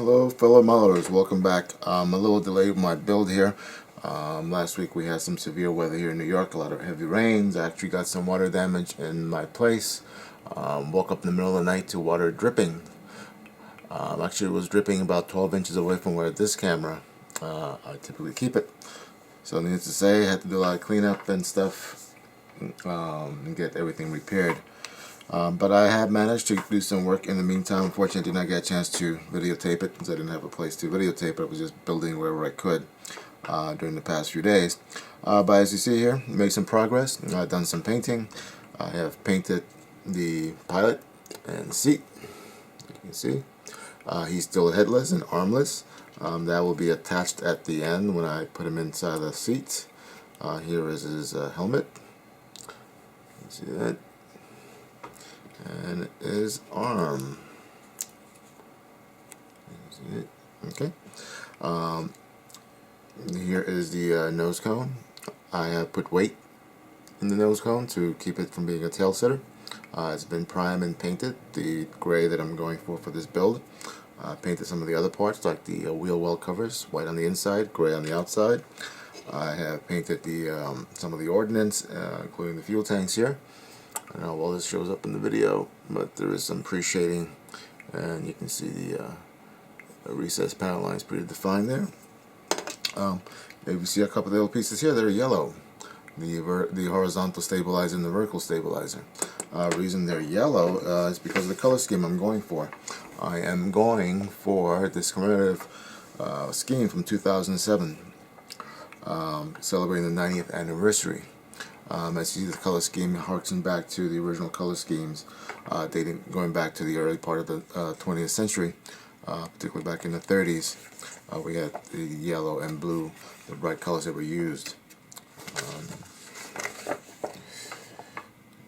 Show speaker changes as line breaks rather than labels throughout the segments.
Hello fellow modelers, welcome back. A little delay with my build here. Last week we had some severe weather here in New York, a lot of heavy rains. I actually got some water damage in my place. Woke up in the middle of the night to water dripping. Actually it was dripping about 12 inches away from where this camera I typically keep it. So needless to say, I had to do a lot of cleanup and stuff and get everything repaired. But I have managed to do some work in the meantime. Unfortunately, I did not get a chance to videotape it because I didn't have a place to videotape it. I was just building wherever I could during the past few days. But as you see here, made some progress. I've done some painting. I have painted the pilot and seat. You can see he's still headless and armless. That will be attached at the end when I put him inside the seat. Here is his helmet. You see that? And his arm. Okay. Here is the nose cone. I have put weight in the nose cone to keep it from being a tail setter. It's been primed and painted, the gray that I'm going for this build. Painted some of the other parts like the wheel well covers, white on the inside, gray on the outside. I have painted the some of the ordnance, including the fuel tanks here. I don't know how well this shows up in the video, but there is some pre-shading, and you can see the recessed panel lines pretty defined there. If you see a couple of little pieces here that are yellow, the horizontal stabilizer and the vertical stabilizer. Reason they're yellow is because of the color scheme I'm going for. I am going for this commemorative scheme from 2007, celebrating the 90th anniversary. As you see, the color scheme harkens back to the original color schemes, going back to the early part of the 20th century, particularly back in the 30s. We had the yellow and blue, the bright colors that were used.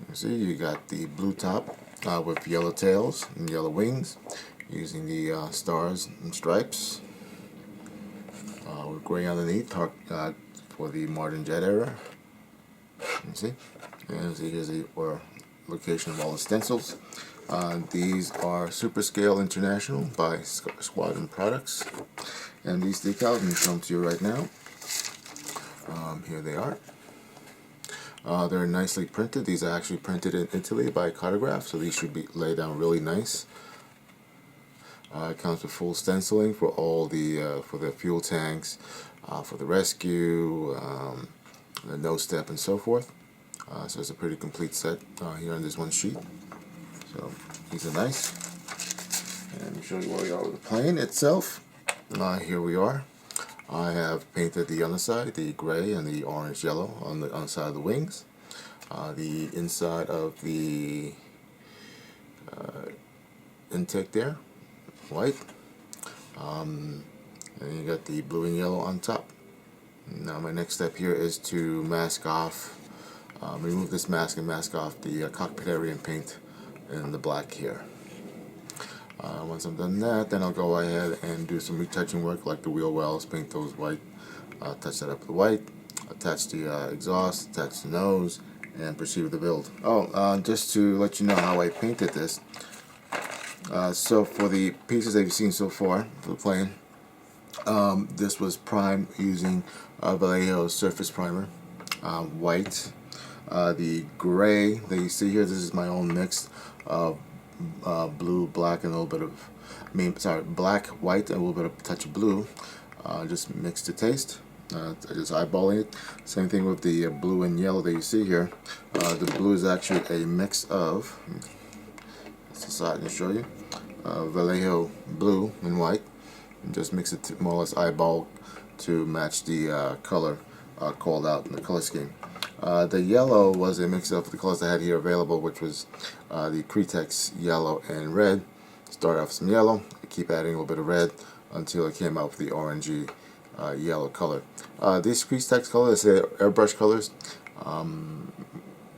You see, you got the blue top with yellow tails and yellow wings, using the stars and stripes, with gray underneath for the modern jet era. You see, and here's the location of all the stencils. These are SuperScale International by Squadron Products, and these decals, I'm going to show them to you right now. Here they are. They're nicely printed. These are actually printed in Italy by Cartograph, so these should be laid down really nice. It comes with full stenciling for all the for the fuel tanks, for the rescue, the nose step, and so forth. So it's a pretty complete set here on this one sheet. So these are nice. And let me show you where we are with the plane itself. Here we are. I have painted the underside, the gray and the orange yellow on the underside of the wings. The inside of the intake there, white. And you got the blue and yellow on top. Now my next step here is to mask off, remove this mask and mask off the cockpit area and paint in the black here. Once I'm done that, then I'll go ahead and do some retouching work like the wheel wells, paint those white, touch that up with white, attach the exhaust, attach the nose, and proceed with the build. Just to let you know how I painted this. So for the pieces that you've seen so far for the plane, this was primed using Vallejo surface primer, white. The gray that you see here, this is my own mix of blue, black, and a little bit of, black, white, and a little bit of touch of blue. Just mixed to taste. Just eyeballing it. Same thing with the blue and yellow that you see here. The blue is actually a mix of, let's decide and show you, Vallejo blue and white. And just mix it to more or less eyeball to match the color called out in the color scheme. The yellow was a mix of the colors I had here available, which was the Cretex yellow and red. Start off with some yellow, keep adding a little bit of red until it came out with the orangey yellow color. These Cretex colors, they're Airbrush Colors.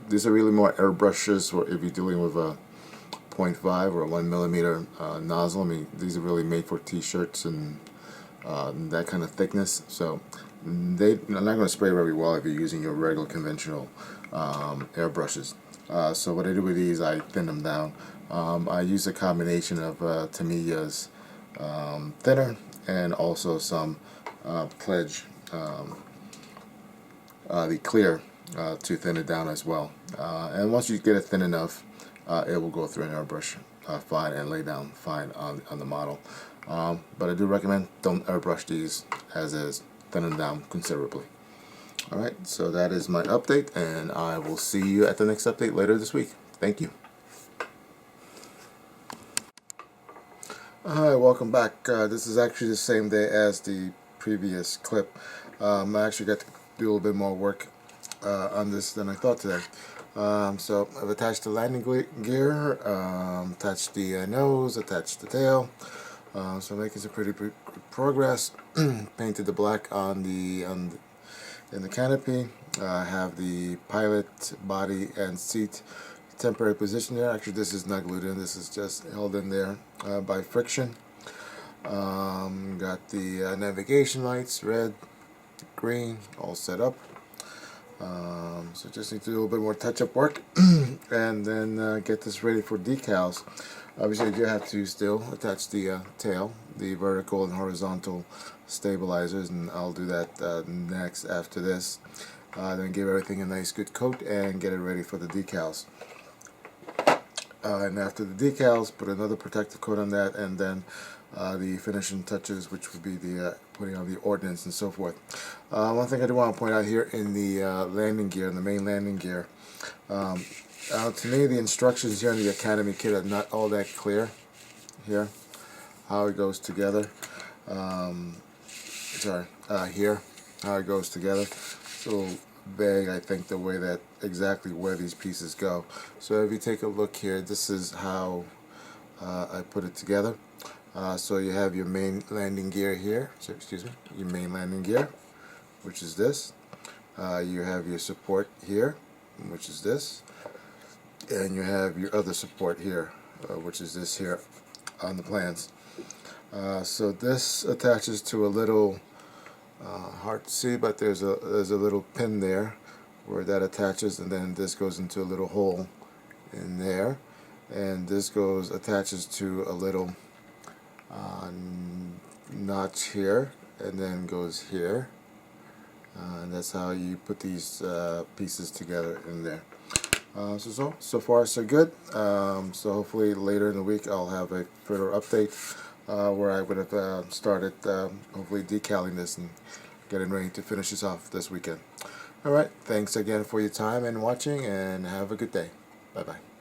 These are really more airbrushes, or if you're dealing with a 0.5 or a 1mm nozzle. I mean, these are really made for t-shirts and that kind of thickness. So they're not going to spray very well if you're using your regular conventional airbrushes. So what I do with these, I thin them down. I use a combination of Tamiya's thinner, and also some pledge the clear to thin it down as well. And once you get it thin enough, it will go through an airbrush fine and lay down fine on the model. But I do recommend don't airbrush these as is, thin them down considerably. Alright, so that is my update, and I will see you at the next update later this week. Thank you. Hi, welcome back. This is actually the same day as the previous clip. I actually got to do a little bit more work on this than I thought today. So I've attached the landing gear, attached the nose, attached the tail. So making some pretty good progress. Painted the black on in the canopy. Have the pilot body and seat temporary position there. Actually, this is not glued in. This is just held in there by friction. Got the navigation lights, red, green, all set up. So just need to do a little bit more touch-up work and then get this ready for decals. Obviously, you have to still attach the tail, the vertical and horizontal stabilizers, and I'll do that next after this. Then give everything a nice good coat and get it ready for the decals. And after the decals, put another protective coat on that, and then the finishing touches, which would be the putting on the ordnance and so forth. One thing I do want to point out here in the landing gear, in the main landing gear, to me the instructions here in the Academy kit are not all that clear here, how it goes together. Here, how it goes together. It's a little vague, I think, the way that exactly where these pieces go. So if you take a look here, this is how I put it together. So you have your main landing gear here, so excuse me, your main landing gear, which is this. You have your support here, which is this, and you have your other support here, which is this here on the plans. So this attaches to a little hard to see, but there's a little pin there where that attaches, and then this goes into a little hole in there, and this attaches to a little notch here, and then goes here, and that's how you put these pieces together in there. So far so good. So hopefully later in the week I'll have a further update where I would have started hopefully decaling this and getting ready to finish this off this weekend. Alright, thanks again for your time and watching, and have a good day. Bye bye.